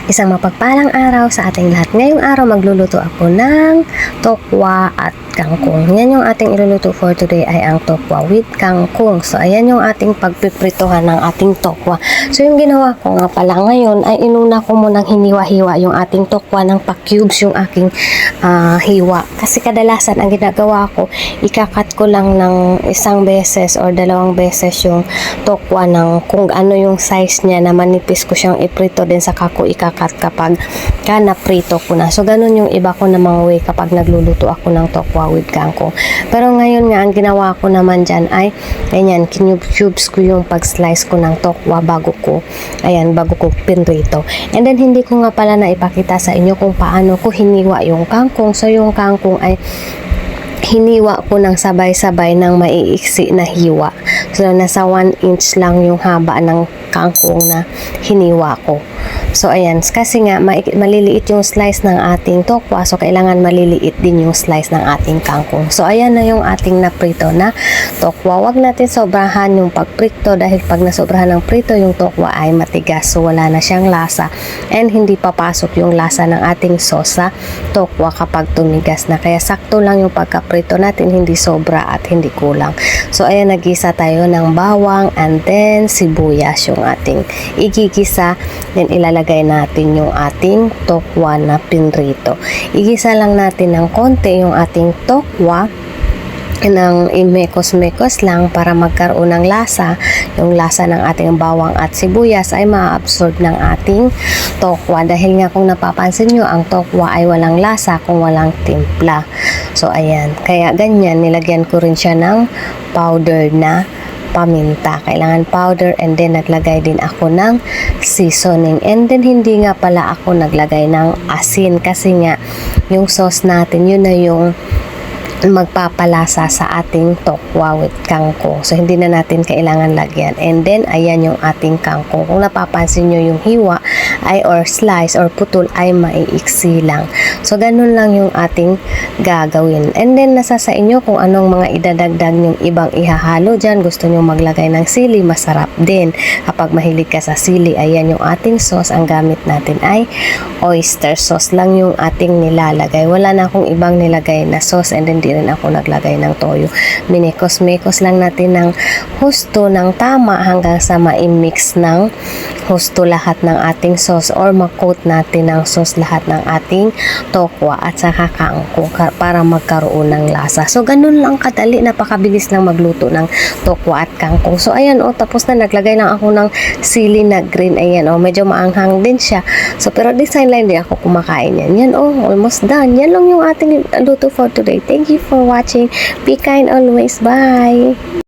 Isang mapagpalang araw sa ating lahat. Ngayong araw magluluto ako ng tokwa at kangkong. Yan yung ating iluluto for today ay ang tokwa with kangkong. So ayan yung ating pagpipritohan ng ating tokwa. So yung ginawa ko nga pala ngayon ay inuna ko munang hiniwa-hiwa yung ating tokwa ng pa-cubes yung aking hiwa. Kasi kadalasan ang ginagawa ko, ikakat ko lang ng isang beses or dalawang beses yung tokwa ng kung ano yung size niya na manipis ko siyang iprito din sa kako ikakat kapag naprito ko na. So ganun yung iba ko namang way kapag nagluluto ako ng tokwa with kangkong. Pero ngayon nga ang ginawa ko naman dyan ay ganyan, kinube-cubes ko yung pag-slice ko ng tokwa bago ko pinrito. And then hindi ko nga pala na ipakita sa inyo kung paano ko hiniwa yung kangkong. So yung kangkong ay hiniwa ko ng sabay-sabay ng maiiksi na hiwa. So nasa 1 inch lang yung haba ng kangkong na hiniwa ko. So ayan, kasi nga maliliit yung slice ng ating tokwa, so kailangan maliliit din yung slice ng ating kangkong. So ayan na yung ating naprito na tokwa. Wag natin sobrahan yung pagprito dahil pag nasobrahan ng prito yung tokwa ay matigas, so wala na siyang lasa and hindi papasok yung lasa ng ating sauce sa tokwa kapag tumigas na. Kaya sakto lang yung pagkaprito natin, hindi sobra at hindi kulang. So ayan, nagisa tayo ng bawang and then sibuyas yung ating igigisa, then ilalagay natin yung ating tokwa na pinrito. Igisa lang natin ng konti yung ating tokwa ng imekos-mekos lang para magkaroon ng lasa. Yung lasa ng ating bawang at sibuyas ay ma-absorb ng ating tokwa. Dahil nga kung napapansin nyo, ang tokwa ay walang lasa kung walang timpla. So ayan, kaya ganyan, nilagyan ko rin siya ng powder na paminta. Kailangan powder, and then naglagay din ako ng seasoning. And then hindi nga pala ako naglagay ng asin kasi nga yung sauce natin, yun na yung magpapalasa sa ating tokwa with kangkong. So hindi na natin kailangan lagyan. And then ayan yung ating kangkong. Kung napapansin nyo, yung hiwa ay or slice or putol ay maiiksi lang. So ganun lang yung ating gagawin. And then nasa sa inyo kung anong mga idadagdag yung ibang ihahalo dyan. Gusto nyo maglagay ng sili, masarap din. Kapag mahilig ka sa sili, ayan yung ating sauce. Ang gamit natin ay oyster sauce lang yung ating nilalagay. Wala na akong ibang nilagay na sauce, and then di rin ako naglagay ng toyo. Minekos-mekos lang natin ng husto ng tama hanggang sa ma-mix ng husto lahat ng ating sauce or ma-coat natin ng sauce lahat ng ating tokwa at saka kangkong para magkaroon ng lasa. So ganun lang kadali, napakabilis lang magluto ng tokwa at kangkong. So ayan tapos na, naglagay lang ako ng sili na green. Ayan medyo maanghang din siya. So pero design line din ako kumakain yan. Yan almost done. Yan lang yung ating luto for today. Thank you for watching. Be kind always. Bye!